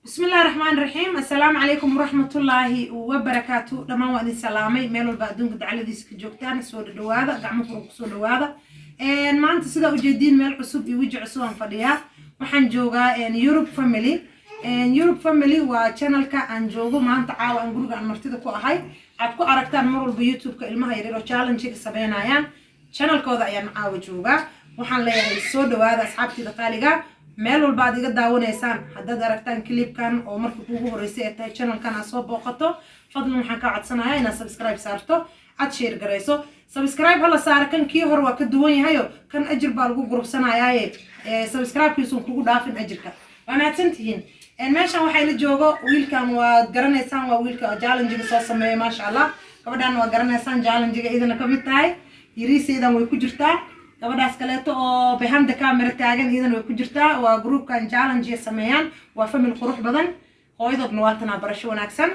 بسم الله الرحمن الرحيم. السلام عليكم ورحمة الله وبركاته. لما وادي سلامي ميلو البادون قد على ديسك جوكتان سود الدواذا قاعد مفروق سود الدواذا ما أنت سيدا وجدين ميل عصب يوجع سوان فديها وحن جوجا يوروب فاميلي يوروب فاميلي وشانل كان جوجو ما أنت عاو أنجروج عن مرتدى كوهاي عتكو أركتان مرور بيوتيوب كإلما هيريرو challenge كسبين عيان channel كوذا أيام عاو جوجا وحن ليه سود الدواذا أصحابتي دقالقة meel walba aad iga daawanaysaan haddaad aragtaan clipkan oo markii ugu horeysay ee tahay channelkan aad soo booqato fadlan waxaan ka codsanayaa inaad subscribe saarto aad share gareyso subscribe hala saar kan kii hore waa ka duwan yahay kan ajir baa lagu gurubsanayaa subscribe-kiisu kugu dhaafin ajirka wanaagsantihiin meeshan waxay la joogo wiilkan waa garanaysaan waa wiilka challenge-ga soo sameeyay ma sha Allah gabadhan waa garanaysaan challenge-ga idina ka mid tahay yiriiseedan way ku jirtaa gabadhaas kaleeto oo behind the camera taagan idan way ku jirtaa waa groupkan challenge sameeyaan waa family qurux badan hooyadoodna waa tan barasho wanaagsan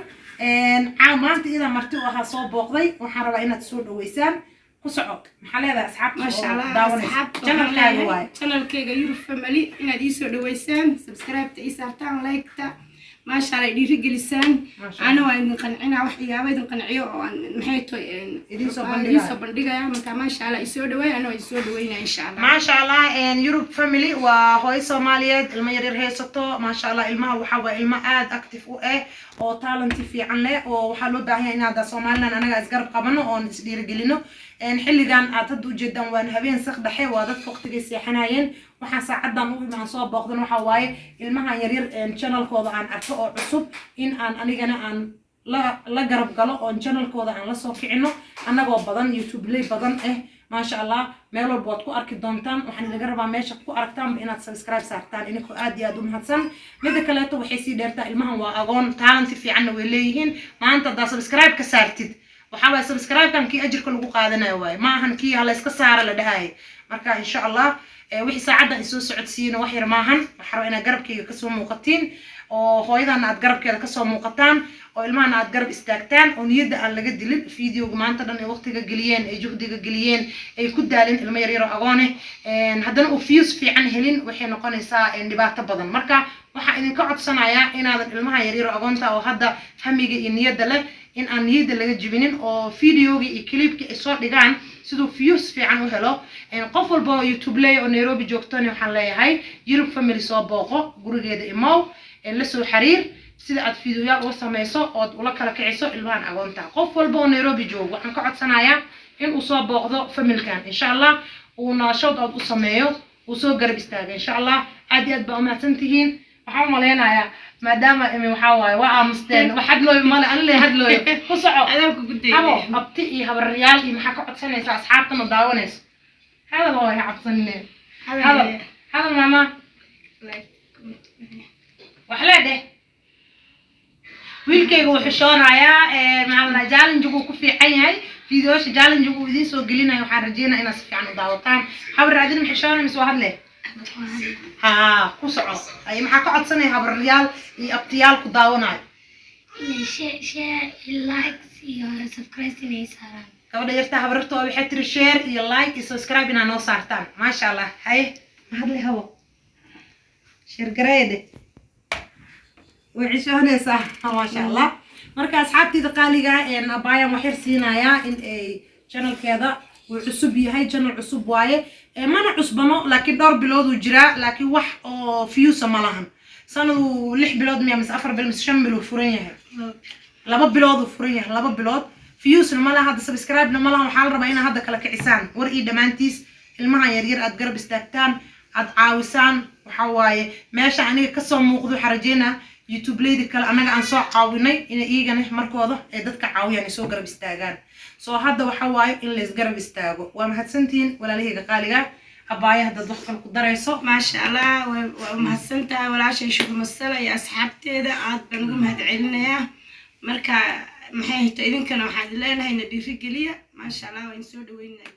maanta idan marti oo aha soo booqday waxaan rabaa inaad soo dhaweysaan ku soco maxaa leedahay asxaabta ma sha Allah channelkayga Europe Family inaad ii soo dhaweysaan subscribe ta ii saartaan like ta ما شاء الله يدير جلسان أنا وين قنعنا وحيا وين قنعيو محيطه إدين صبندقة ما شاء الله يسود وين أنا يسود وين إن شاء الله ما شاء الله يوروب فاميلي وهاي صومالية الميرير هي سطو ما شاء الله الماء وحوا الماء آد أكتف وإيه أو تالنتي في عنله وحلو ده هنا هذا صومالنا أنا أزقرب قبنا أو نسدير جلينه حلي كان أعتدوا جدا وأن هبين سخد حوا ذات وقت جيسي حناين waxaan saacadan u imaan soo booqdan waxa waaye ilmaha yaryar channelkooda aan arko oo cusub in aan anigana aan la garab galo oo channelkooda aan la soo kicino anagoo badan YouTube lay badan ma sha Allah meel walba waad ku arki doontaan waxaan idin rabaa meesha ku aragtaan inaad subscribe saartaan inuu aad iyo aad u mahadsan mid kale waxay sii dheertaa ilmahan waa agoon talent fiican way leeyihiin maanta da subscribe ka saartid waxa waa subscribe kan kii ajirka lagu qaadanayo waay ma ahan kii hala iska saara la dhahay marka insha Allah wixii saacada isoo socodsiina wax yar maahan waxa rabaa inaad garabkayga ka soo muuqatiin oo hooyadana aad garabkeeda ka soo muuqataan oo ilmahana aad garab istaagtaan oo niyada aan laga dilin fiidiyoga maanta dhan ay waqtiga galiyeen ay juhdiga galiyeen ay ku daalin ilmo yar yar agoone haddana uu views fiican helin waxay noqonaysaa dhibaato badan marka waxa idin ka codsanayaa inaadan ilmaha yar yar agoonta oo hadda fahmiga iyo niyada leh in aan niyada laga jibinin oo fiidiyoga iyo clipka ay soo dhigaan sidoo views fiican u helo qof walba oo YouTube lay oo Nairobi joogtona waxaan leeyahay Europe Family soo booqo gurigeeda imow la soo xiriir sida aad fiidiyoyaal u sameeyso oo ula kala kiciso ilmahan agoonta qof walba oo Nairobi joogo waxaan ka codsanayaa in uu soo booqdo familkan insha Allah uu naashad u sameeyo uu soo garab istaago insha Allah aad iyo aad baa u mahadsantihiin waxaan maleynayaa maadaama waxa waaye waa aamusteen waxad loo male aan leeyahay had loo ku soco adabku guday abti iyo habaryaal iyo maxaa ka codsanaysaa asxaabtana daawanayso hada loo yahay cabsanine hada mama waxla de wiilkayga wuxuu shoonayaa macalna challenge-gu ku fiican yahay fiidiyoosha challenge-gu idin soo gelinayo waxaan rajeynayaa inaad si fiican u daawataan habar adin maxay shoonaysaa soo hadle ku soco ay maxaa ka codsanay habaryaal iyo abtiyaal ku daawanayo share like iyo subscribe inay saaraan gabadha yarta habarto waxay tiri share iyo like iyo subscribe inaa noo saartaan ma sha Allah hay mahadle hawo share gareede وعيشونيسا ما شاء الله marka asxaabtida qaaliga abaayaan wax yar siinaya in ay channel keeda uu cusub yahay channel cusub waaye mana cusbano laakiin dhowr bilood uu jira laakiin wax oo views ma lahan sanadu 6 bilood miya mise 4 bilood mise 5 bilood furan yahay 2 bilood uu furan yahay 2 bilood views ma laha hadda subscribe ma laha waxa la rabaa in hadda kala kicisaan war ii dhamaantiis ilmaha yar yar aad garab istaagtaan aad caawisaan waxa waaye meesha aniga ka soo muuqdo xarajeena YouTube lady kale anaga aan soo caawinay in iigana markooda ay dadka caawiyaan soo garab istaagaan soo hadda waxa waaye in la is garab istaago waa mahadsantiin walaalahayga qaaliga abaaya dad wax kale ku dareyso ma sha Allah waa mahadsantahay walaashay shugu masala iyo asxaabteeda aad baan ugu mahadcelinayaa marka maxay tahay idinkana waxaad leenahay na dhiiri geliya ma sha Allah waan soo dhaweynaa